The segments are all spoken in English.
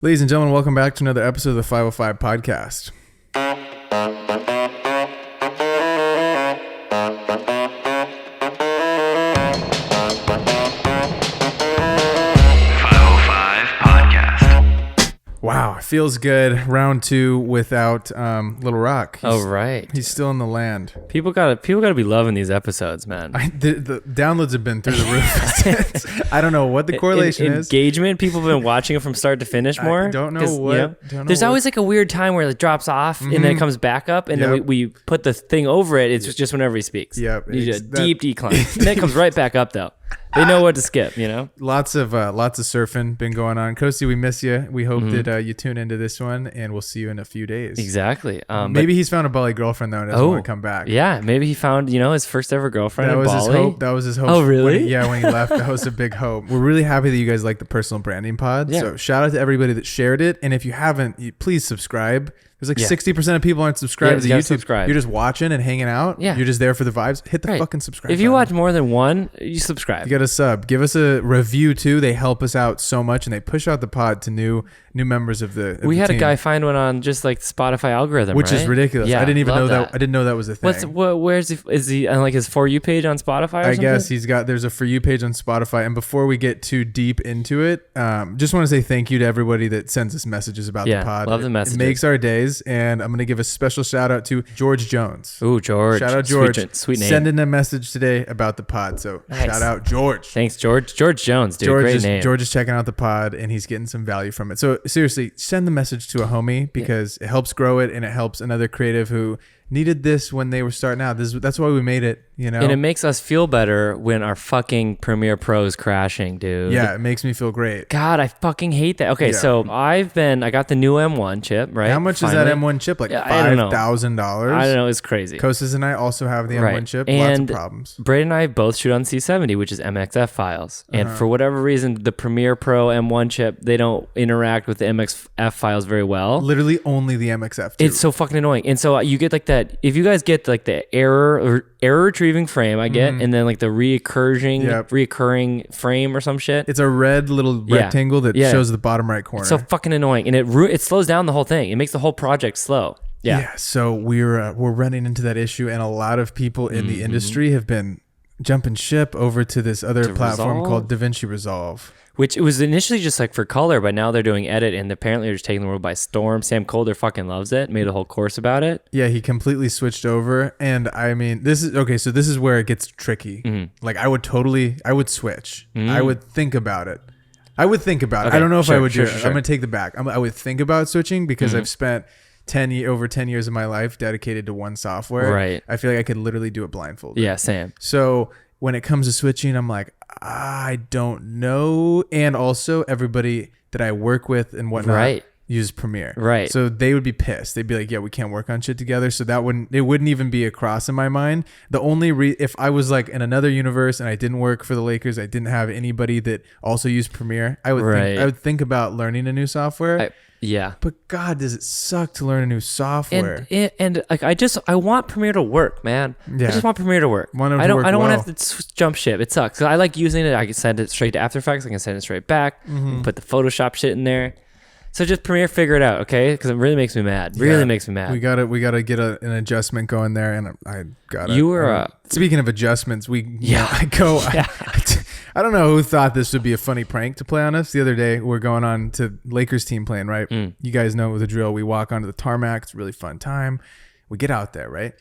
Ladies and gentlemen, welcome back to another episode of the 505 podcast. Wow, it feels good. Round 2 without Little Rock. Oh, right. He's still in the land. People gotta be loving these episodes, man. The downloads have been through the roof. I don't know what the correlation is. Engagement. People have been watching it from start to finish more. I don't know what. There's always like a weird time where it drops off and then it comes back up, and then we put the thing over it. It's just whenever he speaks. Yep. You just deep decline, and then it comes right back up though. They know what to skip, you know. Lots of surfing been going on. Kostas, we miss you. We hope that you tune into this one, and we'll see you in a few days. Exactly. Maybe he's found a Bali girlfriend though, and doesn't want to come back. Yeah, maybe he found his first ever girlfriend. That was Bali. his hope. That was his hope. Oh, really? When he left, that was a big hope. We're really happy that you guys like the personal branding pod. Yeah. So shout out to everybody that shared it, and if you haven't, please subscribe. There's like 60% of people aren't subscribed to YouTube. Subscribe. You're just watching and hanging out. Yeah. You're just there for the vibes. Hit the fucking subscribe If you button. watch more than one, you subscribe. You got to sub. Give us a review too. They help us out so much, and they push out the pod to new members of the. We had team, a guy find one on just like Spotify algorithm, which is ridiculous. Yeah, I didn't even know that. I didn't know that was a thing. Where's he? Is he on like his For You page on Spotify? I guess there's a For You page on Spotify. And before we get too deep into it, just want to say thank you to everybody that sends us messages about the pod. Love the messages. It makes our days, and I'm going to give a special shout out to George Jones. Ooh, George. Shout out George. Sweet name. Sending a message today about the pod. So shout out George. Thanks, George. George Jones, dude. Great name. George is checking out the pod, and he's getting some value from it. So seriously, send the message to a homie because it helps grow it, and it helps another creative who needed this when they were starting out. That's why we made it, you know? And it makes us feel better when our fucking Premiere Pro is crashing, dude. Yeah, it makes me feel great. God, I fucking hate that. Okay, so I got the new M1 chip, right? How much is that M1 chip? Like $5,000? I don't know. It's crazy. Kostas and I also have the M1 chip. And lots of problems. Braden and I both shoot on C70, which is MXF files. And for whatever reason, the Premiere Pro M1 chip, they don't interact with the MXF files very well. Literally only the MXF too. It's so fucking annoying. And so you get like that, if you guys get like the error retrieving frame, I get, and then like the reoccurring frame or some shit. It's a red little rectangle that shows the bottom right corner. It's so fucking annoying, and it slows down the whole thing. It makes the whole project slow. Yeah. So we're running into that issue, and a lot of people in the industry have been jumping ship over to this other platform called DaVinci Resolve. Which it was initially just like for color, but now they're doing edit, and apparently they're just taking the world by storm. Sam Colder fucking loves it. Made a whole course about it. Yeah, he completely switched over, and I mean, this is where it gets tricky. Like I would switch. I would think about it. I don't know if I would do it. I'm gonna take the back. I would think about switching because I've spent over 10 years of my life dedicated to one software. Right. I feel like I could literally do it blindfolded. Yeah, same. So when it comes to switching, I'm like, I don't know. And also everybody that I work with and whatnot use Premiere. Right. So they would be pissed. They'd be like, yeah, we can't work on shit together. So it wouldn't even be a cross in my mind. The only if I was like in another universe and I didn't work for the Lakers, I didn't have anybody that also used Premiere, I would think about learning a new software. Yeah. But God, does it suck to learn a new software? And like I want Premiere to work, man. Yeah. I just want Premiere to work. I don't want to have to jump ship. It sucks. 'Cause I like using it. I can send it straight to After Effects. I can send it straight back. Put the Photoshop shit in there. So just Premiere, figure it out, okay? Because it really makes me mad. Really makes me mad. We gotta get an adjustment going there, and I gotta. You were speaking of adjustments, I don't know who thought this would be a funny prank to play on us. The other day, we're going on to Lakers team playing, right? You guys know the drill. We walk onto the tarmac. It's a really fun time. We get out there, right?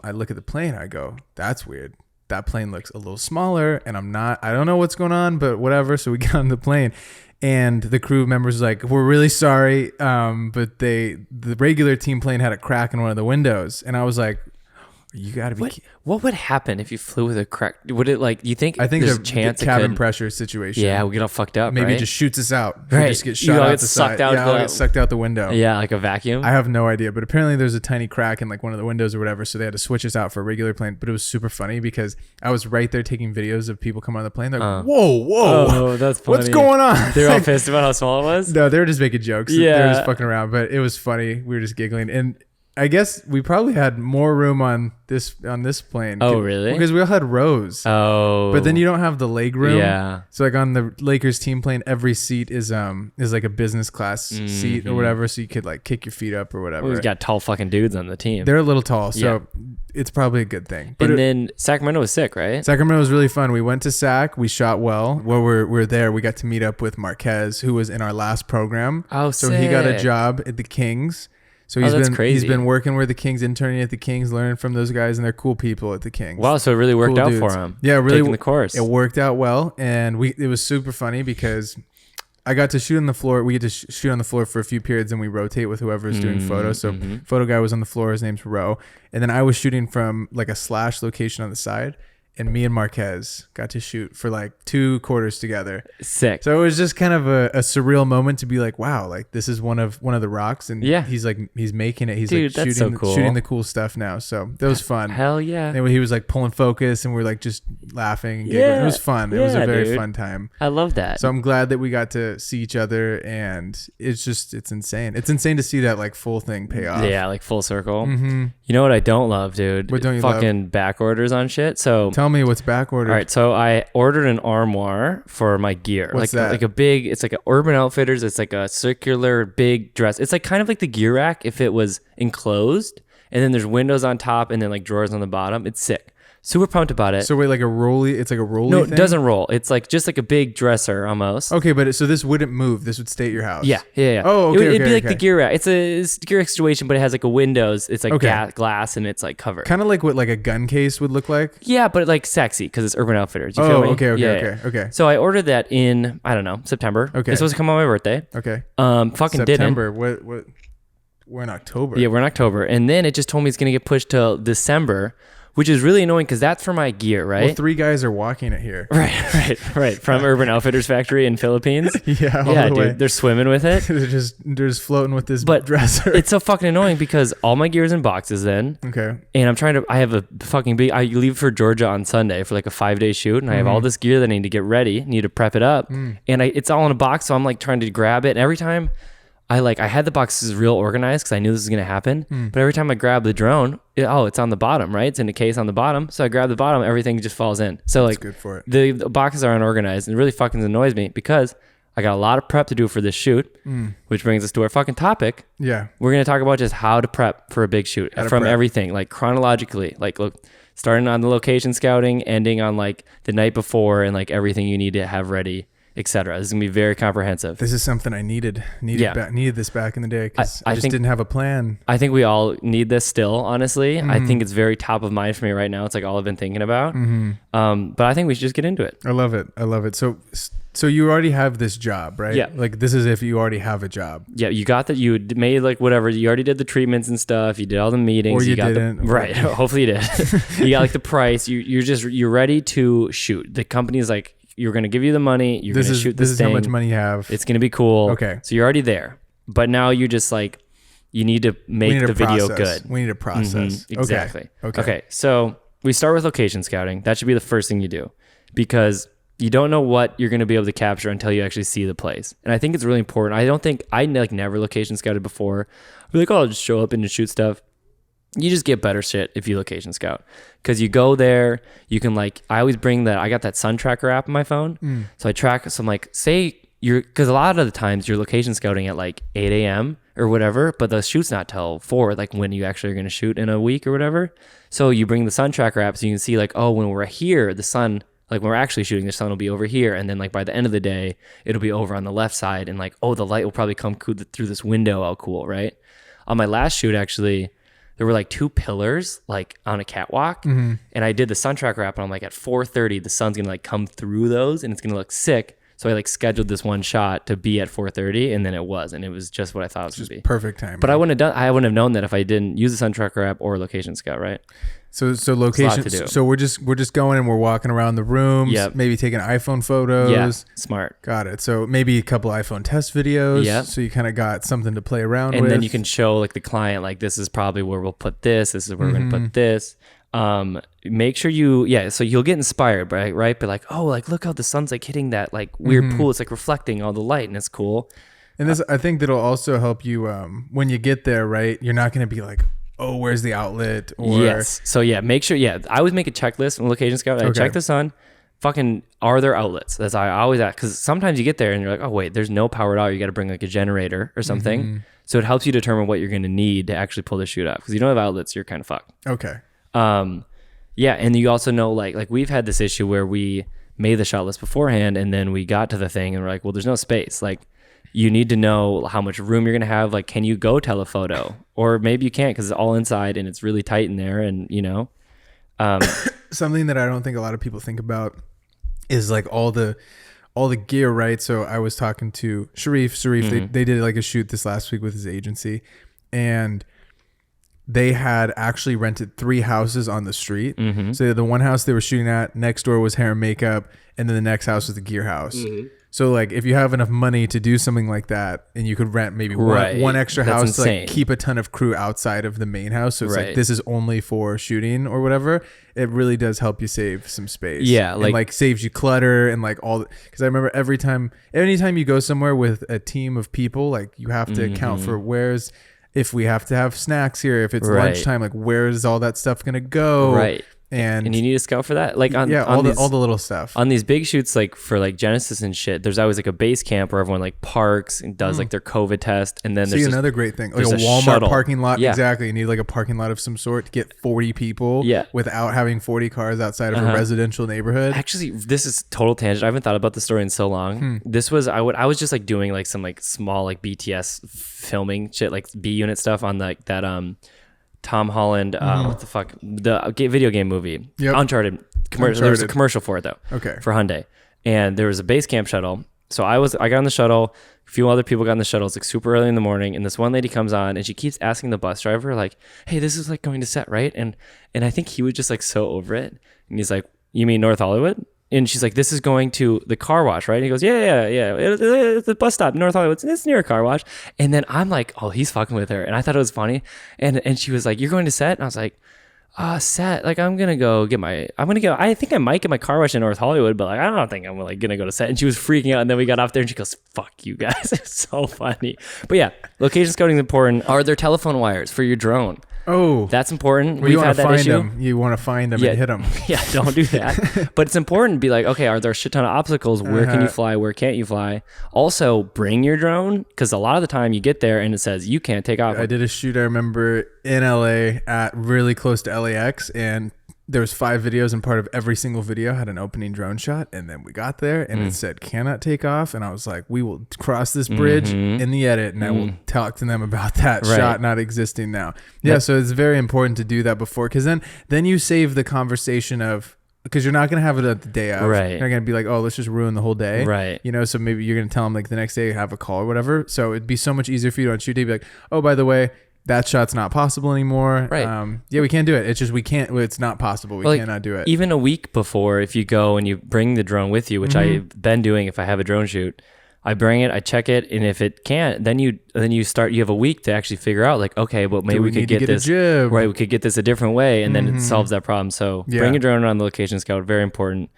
I look at the plane. I go, that's weird. That plane looks a little smaller, and I don't know what's going on, but whatever. So we get on the plane, and the crew members like, we're really sorry, but the regular team plane had a crack in one of the windows, and I was like, you gotta be. What would happen if you flew with a crack? Would it like? You think? I think there's the a chance cabin pressure situation. Yeah, we get all fucked up. Maybe right? it just shoots us out. Right. We just get shot out get the sucked side. out. Yeah, get sucked out the window. Yeah, like a vacuum. I have no idea, but apparently there's a tiny crack in like one of the windows or whatever, so they had to switch us out for a regular plane. But it was super funny because I was right there taking videos of people coming on the plane. They're like, whoa, oh, that's funny. What's going on? They're all pissed about how small it was. No, they were just making jokes. Yeah, they were just fucking around. But it was funny. We were just giggling and. I guess we probably had more room on this plane. Oh, really? Because we all had rows. Oh. But then you don't have the leg room. Yeah. So like on the Lakers team plane, every seat is like a business class seat or whatever, so you could like kick your feet up or whatever. Well, we've got tall fucking dudes on the team. They're a little tall, so it's probably a good thing. But and then Sacramento was sick, right? Sacramento was really fun. We went to Sac. We shot well. While we're there, we got to meet up with Marquez, who was in our last program. Oh, so he got a job at the Kings. So he's been working with the Kings, interning at the Kings, learning from those guys, and they're cool people at the Kings. Wow, so it really worked out for him. Yeah, really. Taking the course. It worked out well, and it was super funny because I got to shoot on the floor. We get to shoot on the floor for a few periods, and we rotate with whoever's doing photos. So photo guy was on the floor. His name's Ro, and then I was shooting from like a slash location on the side. And me and Marquez got to shoot for like 2 quarters together. Sick. So it was just kind of a surreal moment to be like, wow, like this is one of the rocks, and he's making it. He's Dude, like shooting the cool stuff now. So that was fun. Hell yeah. And he was like pulling focus, and we're like just laughing and giggling. It was fun. It was a very fun time. I love that. So I'm glad that we got to see each other, and it's insane. It's insane to see that like full thing pay off. Yeah, like full circle. You know what I don't love, dude? What don't you love? Fucking back orders on shit. So tell me what's back ordered. All right, so I ordered an armoire for my gear. What's that? Like it's like an Urban Outfitters. It's like a circular big dress. It's like kind of like the gear rack if it was enclosed, and then there's windows on top and then like drawers on the bottom. It's sick. Super pumped about it. So wait, like a rolly? It's like a rolly No, thing? it doesn't roll. It's like just like a big dresser almost. Okay, but so this wouldn't move. This would stay at your house. Yeah. Oh, okay. It'd be like the gear rack. It's a gear rack situation, but it has like a windows. It's like glass and it's like covered. Kind of like what like a gun case would look like. Yeah, but like sexy because it's Urban Outfitters. You feel me? Okay. So I ordered that in, I don't know, September. Okay. It's supposed to come on my birthday. Okay. Fucking September. didn't. What? We're in October. Yeah, we're in October, and then it just told me it's gonna get pushed till December, which is really annoying because that's for my gear, right? Well, 3 guys are walking it here. Right. From Urban Outfitters factory in Philippines. Yeah, the way. They're swimming with it. they're just floating with this dresser. It's so fucking annoying because all my gear's in boxes then. Okay. And I have a fucking big, I leave for Georgia on Sunday for like a 5-day shoot, and I have all this gear that I need to get ready, need to prep it up, and it's all in a box, so I'm like trying to grab it, and every time I had the boxes real organized because I knew this was going to happen. But every time I grab the drone, it's on the bottom, right? It's in a case on the bottom. So I grab the bottom, everything just falls in. So like, good for it. The boxes are unorganized, and it really fucking annoys me because I got a lot of prep to do for this shoot, which brings us to our fucking topic. Yeah. We're going to talk about just how to prep for a big shoot from everything, like chronologically, like look, starting on the location scouting, ending on like the night before, and like everything you need to have ready, etc. This is gonna be very comprehensive. This is something I needed this back in the day because I just didn't have a plan. I think we all need this still, honestly. I think it's very top of mind for me right now. It's like all I've been thinking about. But I think we should just get into it. I love it. So you already have this job, right? Yeah. Like this is if you already have a job. Yeah, you got that. You made like whatever. You already did the treatments and stuff. You did all the meetings. Or you didn't. Right. Hopefully you did. You got like the price. You're ready to shoot. The company's like, you're going to give you the money. You're going to shoot this thing. This is how much money you have. It's going to be cool. Okay. So you're already there. But now you're just like, you need to make the video good. We need a process. Exactly. Okay. So we start with location scouting. That should be the first thing you do because you don't know what you're going to be able to capture until you actually see the place. And I think it's really important. I never location scouted before. I'd be like, oh, I'll just show up and just shoot stuff. You just get better shit if you location scout because you go there, you can I always bring I got that sun tracker app on my phone. So I track, so I'm like, say because a lot of the times you're location scouting at like 8 a.m. or whatever, but the shoot's not till 4, like when you actually are going to shoot in a week or whatever. So you bring the sun tracker app so you can see like, oh, when we're here, the sun, like when we're actually shooting, the sun will be over here. And then like by the end of the day, it'll be over on the left side. And like, oh, the light will probably come through this window. Oh, cool. Right. On my last shoot, actually, there were like 2 pillars like on a catwalk, and I did the sun tracker app, and I'm like at 4:30, the sun's gonna like come through those, and it's gonna look sick. So I like scheduled this one shot to be at 4:30, and then it was just what I thought it was gonna be. Perfect time. But I wouldn't have known that if I didn't use the sun tracker app or location scout, right? So location. So we're just going and we're walking around the rooms. Yep. Maybe taking iPhone photos. Yeah, smart. Got it. So maybe a couple iPhone test videos. Yep. So you kind of got something to play around with. And then you can show like the client, like this is probably where we'll put this. This is where we're gonna put this. Make sure so you'll get inspired, right? But like, oh, like look how the sun's like hitting that like weird pool. It's like reflecting all the light, and it's cool. And this, I think that'll also help you when you get there, right? You're not going to be like, oh, where's the outlet? Or yes. So yeah, make sure. Yeah, I always make a checklist on Location Scout. I check the sun. Fucking, are there outlets? That's how I always ask, because sometimes you get there and you're like, oh wait, there's no powered out. You got to bring like a generator or something. So it helps you determine what you're going to need to actually pull the shoot up. Because you don't have outlets, you're kind of fucked. Okay. Yeah, and you also know like we've had this issue where we made the shot list beforehand, and then we got to the thing and we're like, well, there's no space. Like, you need to know how much room you're going to have. Like, can you go telephoto? Or maybe you can't because it's all inside and it's really tight in there, and you know. Something that I don't think a lot of people think about is like all the gear, right? So I was talking to Sharif. They did like a shoot this last week with his agency, and they had actually rented 3 houses on the street. So the one house they were shooting at, next door was hair and makeup, and then the next house was the gear house. So like if you have enough money to do something like that, and you could rent maybe one extra house to like keep a ton of crew outside of the main house. So it's like, this is only for shooting or whatever. It really does help you save some space. Yeah. Like saves you clutter and like all, because I remember anytime you go somewhere with a team of people, like you have to account for if we have to have snacks here, if it's lunchtime, like where's all that stuff going to go? Right. And you need a scout for that, like all the little stuff on these big shoots, like for like Genesis and shit. There's always like a base camp where everyone like parks and does like their COVID test, and then there's another great thing, like a Walmart shuttle. Parking lot. Exactly, you need like a parking lot of some sort to get 40 people. Without having 40 cars outside of a residential neighborhood. Actually, this is total tangent. I haven't thought about the story in so long. This was I was just like doing like some like small like BTS filming shit, like B unit stuff on like that Tom Holland, what the fuck, the video game movie, Uncharted commercial. There was a commercial for it though, for Hyundai, and there was a base camp shuttle. So I got on the shuttle. A few other people got on the shuttle. It's like super early in the morning, and this one lady comes on, and she keeps asking the bus driver like, "Hey, this is like going to set, right?" And I think he was just like so over it, and he's like, "You mean North Hollywood?" And she's like, "This is going to the car wash, right?" And he goes, yeah. It's the bus stop, North Hollywood. It's near a car wash. And then I'm like, oh, he's fucking with her. And I thought it was funny. And she was like, "You're going to set?" And I was like, set. Like, I think I might get my car wash in North Hollywood, but like, I don't think I'm like going to go to set. And she was freaking out. And then we got off there and she goes, "Fuck you guys." It's so funny. But yeah, location scouting is important. Are there telephone wires for your drone? Oh, that's important. Well, you want to find them. You want to find them and hit them. Yeah, don't do that. But it's important to be like, okay, are there a shit ton of obstacles? Where can you fly? Where can't you fly? Also, bring your drone, because a lot of the time you get there and it says you can't take off. I did a shoot, I remember, in LA at really close to LAX, and there was 5 videos, and part of every single video had an opening drone shot. And then we got there and it said cannot take off, and I was like, we will cross this bridge in the edit, and I will talk to them about that shot not existing now. So it's very important to do that before, because then you save the conversation of, because you're not going to have it at the day of. You're not going to be like, oh, let's just ruin the whole day. You know, so maybe you're going to tell them like the next day have a call or whatever. So it'd be so much easier for you on shoot day to be like, oh, by the way, that shot's not possible anymore. We can't do it. It's just it's not possible. We cannot do it. Even a week before, if you go and you bring the drone with you, which I've been doing if I have a drone shoot, I bring it, I check it, and if it can't, then you have a week to actually figure out like, okay, but maybe we could get this right. We could get this a different way, and then it solves that problem. So bring your drone on the location scout, very important.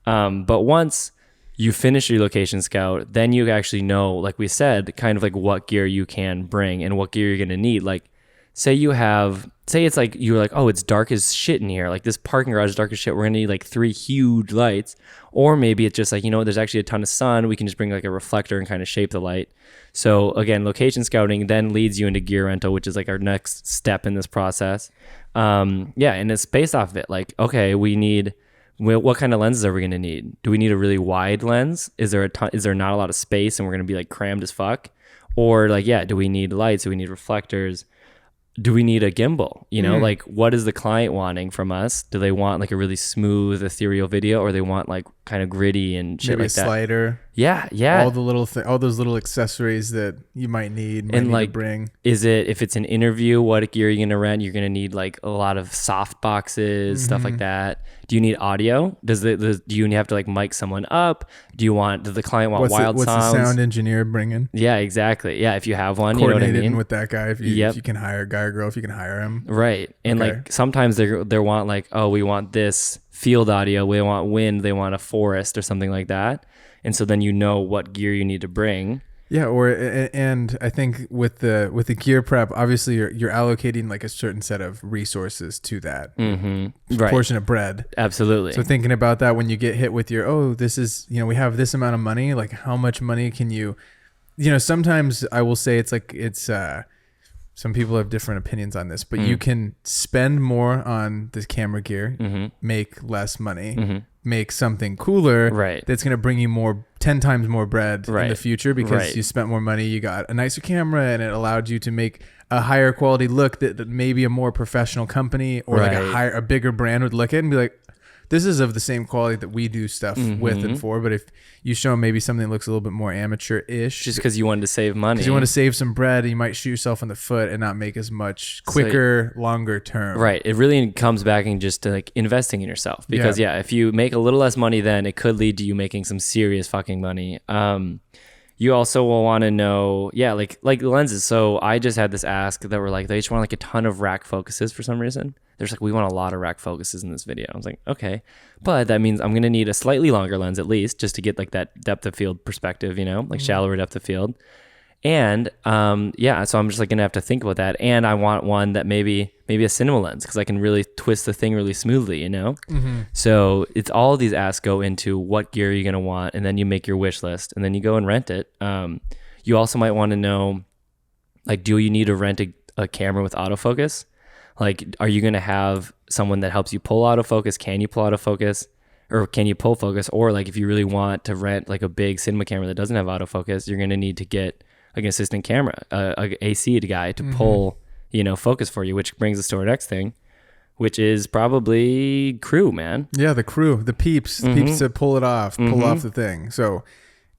But once you finish your location scout, then you actually know, like we said, kind of like what gear you can bring and what gear you're going to need. Like, say it's like, you're like, oh, it's dark as shit in here. Like, this parking garage is dark as shit. We're going to need like 3 huge lights. Or maybe it's just like, you know, there's actually a ton of sun. We can just bring like a reflector and kind of shape the light. So again, location scouting then leads you into gear rental, which is like our next step in this process. And it's based off of it. Like, okay, what kind of lenses are we going to need? Do we need a really wide lens? Is there not a lot of space and we're going to be like crammed as fuck? Or like, do we need lights? Do we need reflectors? Do we need a gimbal? You know, like, what is the client wanting from us? Do they want like a really smooth ethereal video, or they want like kind of gritty and shit? Maybe like that? Slider. Yeah. All those little accessories that you might need to bring. Is it, if it's an interview, what gear are you gonna rent? You're gonna need like a lot of soft boxes, stuff like that. Do you need audio? Do you have to like mic someone up? Does the client want wild sounds? What's the sound engineer bringing? Yeah, exactly. Yeah, if you have one, you know what I mean. With that guy, if you can hire a guy or girl, if you can hire him. Right, and like sometimes they want like, oh, we want this field audio, we want wind, they want a forest or something like that. And so then you know what gear you need to bring. Yeah, and I think with the gear prep, obviously you're allocating like a certain set of resources to that right. portion of bread. Absolutely. So thinking about that when you get hit with this is, we have this amount of money, like how much money can you, sometimes I will say it's some people have different opinions on this, but you can spend more on this camera gear, make less money, make something cooler that's going to bring you 10 times more bread in the future because you spent more money, you got a nicer camera, and it allowed you to make a higher quality look that maybe a more professional company or like a bigger brand would look at and be like, this is of the same quality that we do stuff with and for. But if you show them maybe something that looks a little bit more amateur-ish, just because you wanted to save money, because you want to save some bread, you might shoot yourself in the foot and not make as much quicker, longer term. Right. It really comes back in just to like investing in yourself, because if you make a little less money, then it could lead to you making some serious fucking money. You also will want to know, like lenses. So I just had this ask that were like, they just want like a ton of rack focuses for some reason. There's like, we want a lot of rack focuses in this video. I was like, okay, but that means I'm going to need a slightly longer lens at least, just to get like that depth of field perspective, like shallower depth of field. And so I'm just like going to have to think about that. And I want one that maybe a cinema lens, because I can really twist the thing really smoothly, So it's all of these asks go into what gear you're going to want, and then you make your wish list, and then you go and rent it. You also might want to know, like, do you need to rent a camera with autofocus? Like, are you going to have someone that helps you pull autofocus? Can you pull autofocus? Or can you pull focus? Or like, if you really want to rent like a big cinema camera that doesn't have autofocus, you're going to need to get like an assistant camera, a AC guy to pull, focus for you, which brings us to our next thing, which is probably crew, man. Yeah, the crew, the peeps to pull it off, pull off the thing. So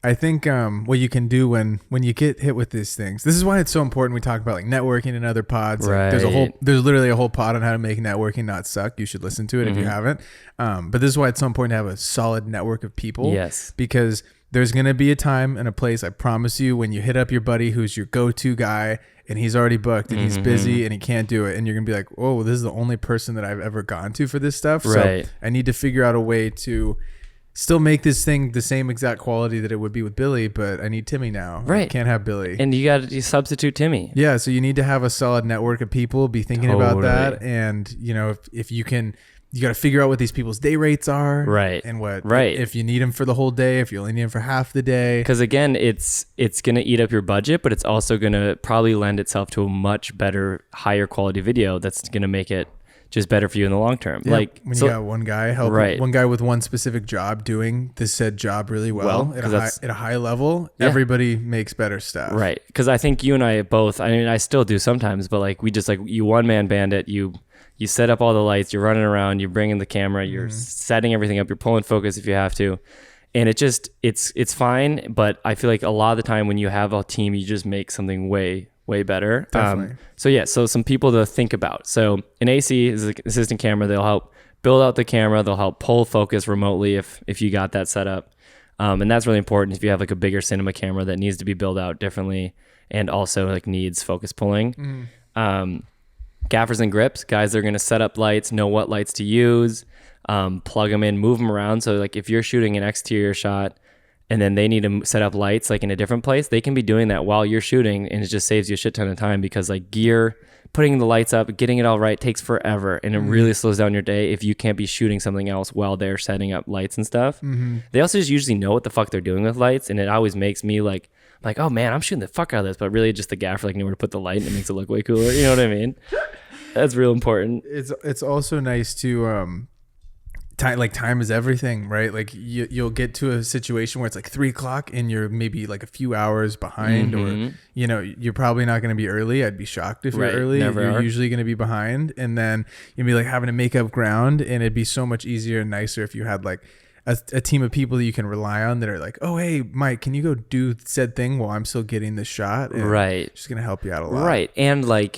I think what you can do when you get hit with these things, this is why it's so important. We talk about like networking in other pods. Right. Like, there's literally a whole pod on how to make networking not suck. You should listen to it if you haven't. But this is why it's so important to have a solid network of people. Yes. Because there's going to be a time and a place, I promise you, when you hit up your buddy who's your go-to guy and he's already booked and he's busy and he can't do it. And you're going to be like, oh, this is the only person that I've ever gone to for this stuff. Right. So I need to figure out a way to still make this thing the same exact quality that it would be with Billy, but I need Timmy now. Right. I can't have Billy. And you substitute Timmy. Yeah. So you need to have a solid network of people, be thinking about that. And, if you can, you got to figure out what these people's day rates are. Right. And what, right. if you need them for the whole day, if you only need them for half the day. Because again, it's going to eat up your budget, but it's also going to probably lend itself to a much better, higher quality video that's going to make it just better for you in the long term. Yeah, like when you got one guy helping, one guy with one specific job doing this said job really well at a high level, everybody makes better stuff. Right. Because I think you and I both, I mean, I still do sometimes, but like we just like, you one man band it, you set up all the lights, you're running around, you're bringing the camera, you're setting everything up, you're pulling focus if you have to. And it's fine. But I feel like a lot of the time when you have a team, you just make something way better. So some people to think about. So an AC is an assistant camera. They'll help build out the camera. They'll help pull focus remotely if you got that set up. And that's really important if you have like a bigger cinema camera that needs to be built out differently and also like needs focus pulling. Gaffers and grips, guys that are going to set up lights, know what lights to use, plug them in, move them around. So like if you're shooting an exterior shot and then they need to set up lights like in a different place, they can be doing that while you're shooting, and it just saves you a shit ton of time, because like gear, putting the lights up, getting it all right takes forever, and it really slows down your day if you can't be shooting something else while they're setting up lights and stuff. They also just usually know what the fuck they're doing with lights, and it always makes me like, oh man, I'm shooting the fuck out of this, but really just the gaffer like knew where to put the light, and it makes it look way cooler. You know what I mean? That's real important. It's also nice to time is everything, right? Like you'll get to a situation where it's like 3:00 and you're maybe like a few hours behind, or you're probably not going to be early. I'd be shocked if you're early. You're usually going to be behind, and then you'll be like having to make up ground, and it'd be so much easier and nicer if you had like a team of people that you can rely on that are like, oh, hey, Mike, can you go do said thing while I'm still getting this shot? And right. Just going to help you out a lot. Right. And like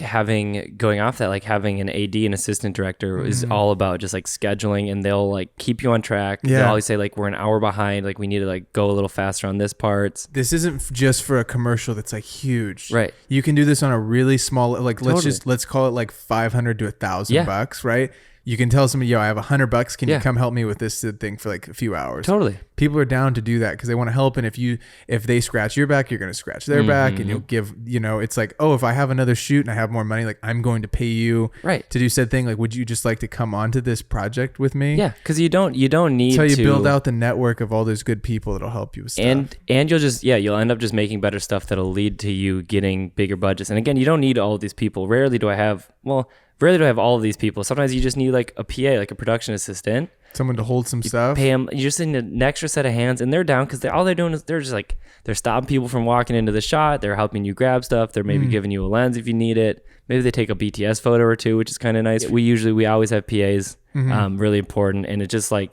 going off that, like having an AD and assistant director is all about just like scheduling, and they'll like keep you on track. Yeah. They'll always say like, we're an hour behind. Like we need to like go a little faster on this part. This isn't just for a commercial that's like huge. Right. You can do this on a really small, like let's call it like $500 to $1,000 bucks, right? you can tell somebody, yo, I have $100. Can you come help me with this thing for like a few hours? Totally. People are down to do that because they want to help. And if they scratch your back, you're going to scratch their back, and you'll give, it's like, oh, if I have another shoot and I have more money, like I'm going to pay you to do said thing. Like, would you just like to come onto this project with me? Yeah. Cause you don't need That's how you build out the network of all those good people that'll help you with stuff. And you'll end up just making better stuff that'll lead to you getting bigger budgets. And again, you don't need all of these people. Rarely do I have all of these people. Sometimes you just need like a PA, like a production assistant. Someone to hold some stuff. Pay them. You just need an extra set of hands, and they're down because all they're doing is they're just like, they're stopping people from walking into the shot. They're helping you grab stuff. They're maybe giving you a lens if you need it. Maybe they take a BTS photo or two, which is kind of nice. We always have PAs, really important. And it's just like,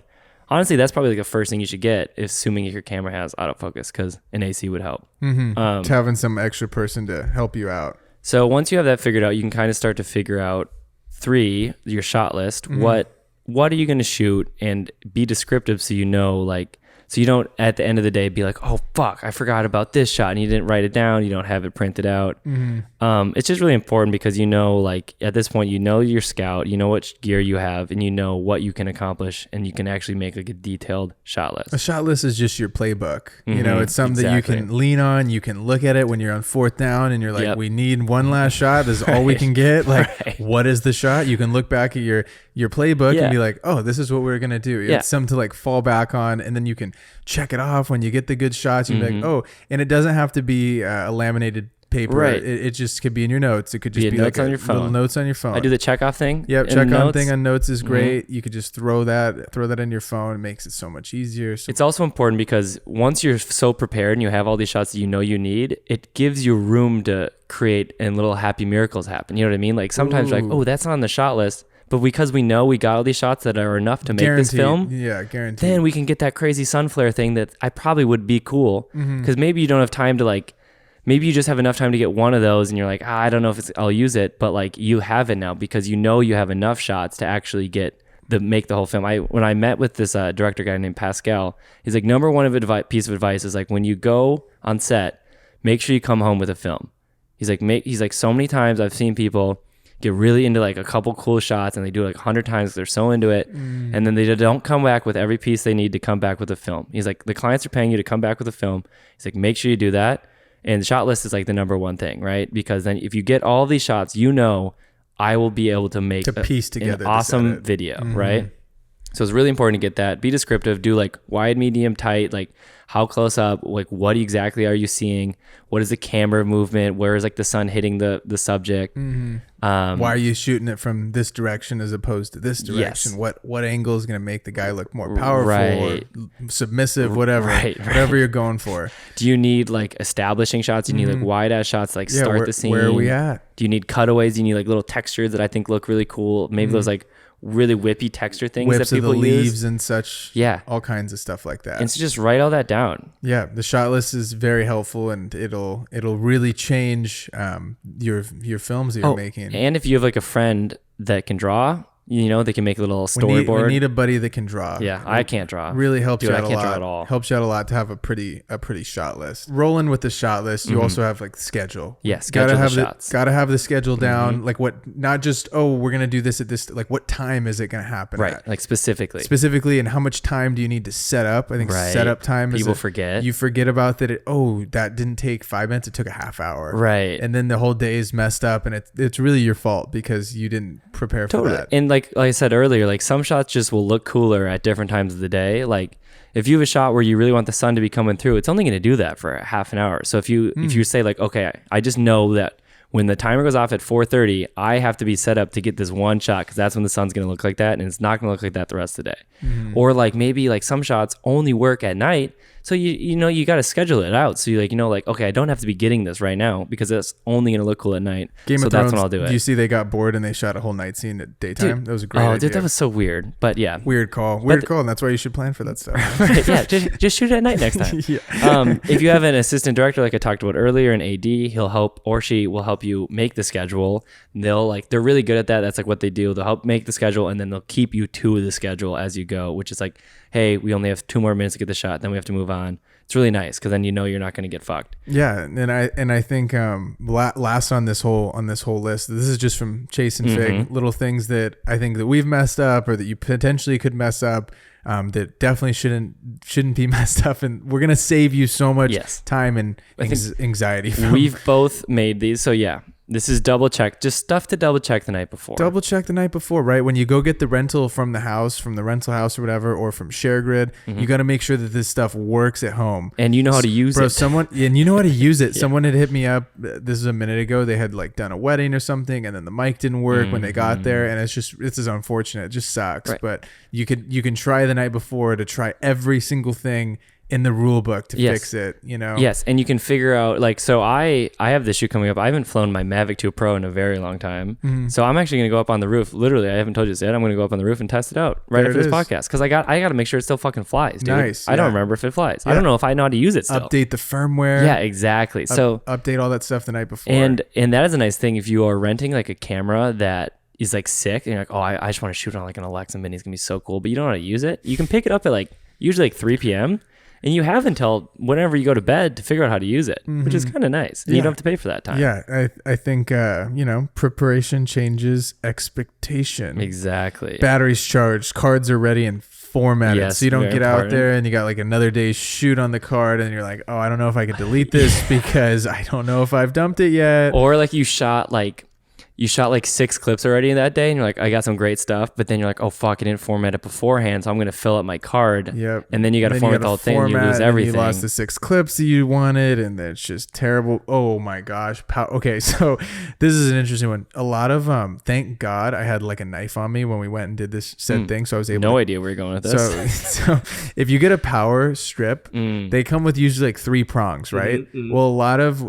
honestly, that's probably like the first thing you should get, assuming if your camera has autofocus, because an AC would help. To having some extra person to help you out. So once you have that figured out, you can kind of start to figure out your shot list. What are you going to shoot, and be descriptive so you know, like, so you don't at the end of the day be like, oh fuck, I forgot about this shot, and you didn't write it down, you don't have it printed out. It's just really important because like at this point you know your scout, you know what gear you have, and you know what you can accomplish, and you can actually make like a detailed shot list. A shot list is just your playbook. It's something that you can lean on. You can look at it when you're on 4th down and you're like, we need one last shot. This is all we can get. Like, what is the shot? You can look back at your playbook and be like, oh, this is what we're gonna do. It's something to like fall back on, and then you can check it off when you get the good shots. You're like, oh, and it doesn't have to be a laminated paper. Right. It just could be in your notes. It could just be notes like on your phone. Little notes on your phone. I do the check off thing. Yep, check on thing on notes is great. You could just throw that in your phone. It makes it so much easier. It's also important because once you're so prepared and you have all these shots that you know you need, it gives you room to create and little happy miracles happen. You know what I mean? Like sometimes you're like, oh, that's not on the shot list. But because we know we got all these shots that are enough to make this film, guaranteed. Then we can get that crazy sun flare thing that I probably would be cool. Because maybe you don't have time to like, maybe you just have enough time to get one of those and you're like, I don't know if I'll use it, but like you have it now because you know you have enough shots to actually make the whole film. When I met with this director guy named Pascal, he's like, number one piece of advice is like, when you go on set, make sure you come home with a film. He's like, so many times I've seen people get really into like a couple cool shots and they do it like 100 times. They're so into it. And then they don't come back with every piece they need to come back with a film. He's like, the clients are paying you to come back with a film. He's like, make sure you do that. And the shot list is like the number one thing, right? Because then if you get all these shots, I will be able to make piece together an awesome video, right? So it's really important to get that. Be descriptive. Do like wide, medium, tight, like how close up, like what exactly are you seeing? What is the camera movement? Where is like the sun hitting the subject? Why are you shooting it from this direction as opposed to this direction? What angle is going to make the guy look more powerful or submissive, whatever you're going for? Do you need like establishing shots? Do you need like wide ass shots to like start the scene? Where are we at? Do you need cutaways? Do you need like little textures that I think look really cool? Maybe those like really whippy texture things whips that people of the use. Leaves and such. All kinds of stuff like that. And so just write all that down. The shot list is very helpful, and it'll really change your films that you're making. And if you have like a friend that can draw, they can make a little storyboard. We need a buddy that can draw. I can't draw. Really helps you out a lot. I can't draw at all. Helps you out a lot to have a pretty shot list. Rolling with the shot list, you also have like schedule. Schedule the shots. Gotta have the schedule down. Like not just, we're gonna do this at this, like what time is it gonna happen at? Like specifically, and how much time do you need to set up? I think setup time people forget. You forget about that. That didn't take 5 minutes. It took a half hour. Right. And then the whole day is messed up, and it's really your fault because you didn't prepare for that. And like I said earlier, like some shots just will look cooler at different times of the day. Like if you have a shot where you really want the sun to be coming through, it's only going to do that for a half an hour. So if you say like, okay, I just know that when the timer goes off at 4:30, I have to be set up to get this one shot because that's when the sun's going to look like that, and it's not going to look like that the rest of the day. Or like maybe like some shots only work at night. So you got to schedule it out. So you okay, I don't have to be getting this right now because it's only going to look cool at night. Game of Thrones, that's when I'll do it. Do you see they got bored and they shot a whole night scene at daytime? Dude, that was a great idea. Dude, that was so weird. But yeah. Weird call, and that's why you should plan for that stuff. Right, yeah, just shoot it at night next time. If you have an assistant director like I talked about earlier, an AD, he'll help, or she will help you make the schedule. They're really good at that. That's like what they do. They'll help make the schedule, and then they'll keep you to the schedule as you go, which is like, hey, we only have 2 more minutes to get the shot, then we have to move on. It's really nice because then you know you're not going to get fucked. Yeah, and I think last on this whole list, this is just from Chase and Fig, little things that I think that we've messed up or that you potentially could mess up, that definitely shouldn't be messed up, and we're gonna save you so much time and anxiety. We've both made these, so yeah. This is double check, just stuff to double check the night before. Double check the night before, right? When you go get the rental from the rental house or whatever, or from ShareGrid, you got to make sure that this stuff works at home. And you know how to use it. And you know how to use it. Someone had hit me up, this is a minute ago, they had like done a wedding or something, and then the mic didn't work when they got there, and it's is unfortunate. It just sucks. Right. But you can try the night before to try every single thing in the rule book to fix it, you know? Yes, and you can figure out, like, so I have this shoot coming up. I haven't flown my Mavic 2 Pro in a very long time. So I'm actually going to go up on the roof. Literally, I haven't told you this yet. I'm going to go up on the roof and test it out right after this podcast. Because I got to make sure it still fucking flies, dude. Nice. I don't remember if it flies. I don't know if I know how to use it still. Update the firmware. Yeah, exactly. So update all that stuff the night before. And that is a nice thing if you are renting like a camera that is like sick and you're like, oh, I just want to shoot on like an Alexa Mini. It's going to be so cool. But you don't know how to use it. You can pick it up at like usually like 3 p.m. And you have until whenever you go to bed to figure out how to use it, which is kind of nice. And you don't have to pay for that time. Yeah, I think, preparation changes expectation. Exactly. Batteries charged, cards are ready and formatted. Yes, so you don't get out there and you got like another day's shoot on the card and you're like, oh, I don't know if I could delete this because I don't know if I've dumped it yet. Or like you shot like 6 clips already in that day and you're like, I got some great stuff, but then you're like, oh fuck, I didn't format it beforehand, so I'm gonna fill up my card. Yep. And then you gotta format the whole thing and you lose everything. You lost the 6 clips that you wanted and it's just terrible. Oh my gosh. Okay, so this is an interesting one. A lot of thank God I had like a knife on me when we went and did this said thing, so I was able no idea where you're going with this. So if you get a power strip, they come with usually like 3 prongs, right? Well,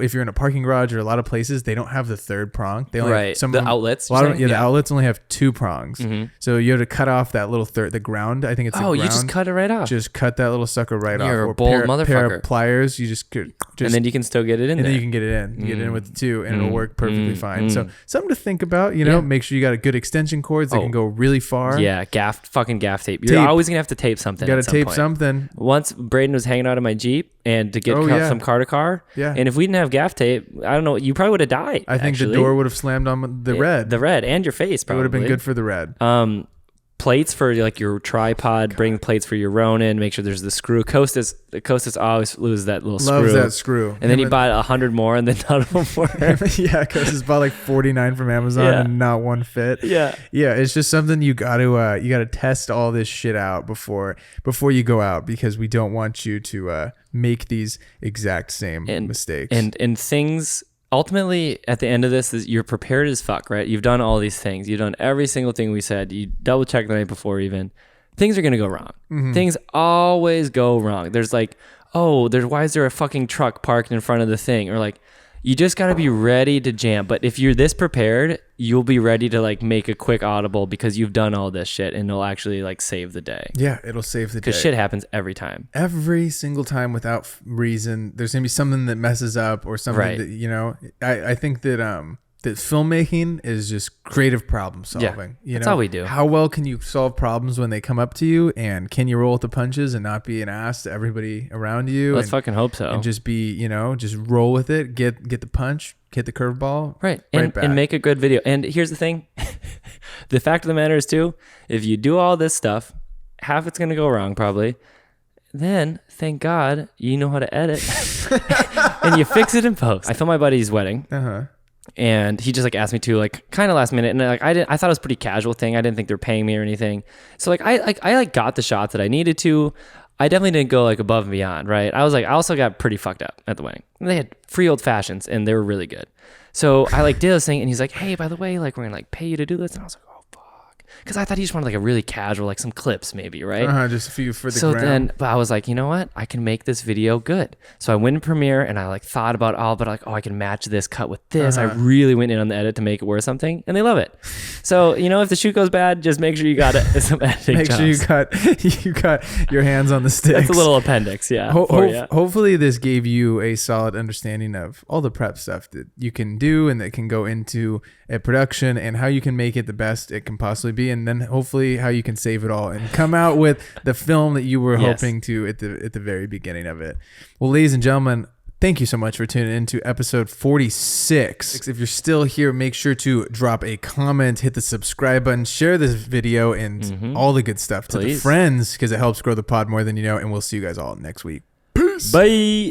if you're in a parking garage or a lot of places, they don't have the 3rd prong. They only have the outlets. The outlets only have 2 prongs. So you have to cut off that little the ground. I think it's the ground. You just cut it right off. Just cut that little sucker right off. You're a bold motherfucker. Pair of pliers. You just and then you can still get it in. And there. then you can get it in. You get it in with the 2, and it'll work perfectly fine. So something to think about. Make sure you got a good extension cords that can go really far. Yeah, fucking gaff tape. You're always gonna have to tape something. You got to tape something. Once Braden was hanging out in my Jeep and to get from car to car. Yeah. And if we didn't have gaff tape, I don't know, you probably would have died. I think the door would have slammed on the red. The red and your face probably. It would have been good for the red. Plates for like your tripod. Bring plates for your Ronin. Make sure there's the screw. Kostas always loses that little screw. Loves that screw. And then he bought 100 more, and then none of them work. Yeah, Kostas bought like 49 from Amazon and not one fit. Yeah. It's just something you got to test all this shit out before you go out, because we don't want you to make these exact same mistakes. And things. Ultimately, at the end of this, you're prepared as fuck, right? You've done all these things. You've done every single thing we said. You double check the night before even. Things are going to go wrong. Things always go wrong. There's like, why is there a fucking truck parked in front of the thing? Or like, you just got to be ready to jam. But if you're this prepared, you'll be ready to like make a quick audible because you've done all this shit and it'll actually like save the day. Yeah, it'll save the day. Because shit happens every time. Every single time without reason. There's going to be something that messes up or something that, I think that that filmmaking is just creative problem solving. That's all we do. How well can you solve problems when they come up to you, and can you roll with the punches and not be an ass to everybody around you? Let's fucking hope so. And just be, just roll with it, get the punch, hit the curveball. Right. And make a good video. And here's the thing. The fact of the matter is too, if you do all this stuff, half it's going to go wrong probably. Then, thank God, you know how to edit and you fix it in post. I filmed my buddy's wedding. And he just like asked me to, like, kind of last minute, and like I thought it was a pretty casual thing. I didn't think they were paying me or anything. So like I got the shots that I needed to. I definitely didn't go like above and beyond, right? I also got pretty fucked up at the wedding. They had free old fashions and they were really good. So I like did this thing, and he's like, hey, by the way, like we're gonna like pay you to do this, and I was like, because I thought he just wanted like a really casual, like some clips maybe, right? Just a few for the so gram. Then, but I was like, you know what? I can make this video good. So I went in Premiere and I like thought about I can match this cut with this. I really went in on the edit to make it worth something, and they love it. So if the shoot goes bad, just make sure you got it. Some editing Make sure you got your hands on the sticks. That's a little appendix, yeah. Hopefully this gave you a solid understanding of all the prep stuff that you can do and that can go into a production, and how you can make it the best it can possibly be. be, and then hopefully how you can save it all and come out with the film that you were hoping to at the very beginning of it. Well, ladies and gentlemen, thank you so much for tuning in to episode 46. If you're still here, make sure to drop a comment, hit the subscribe button, share this video, and all the good stuff to the friends, because it helps grow the pod more than you know. And we'll see you guys all next week. Peace. Bye.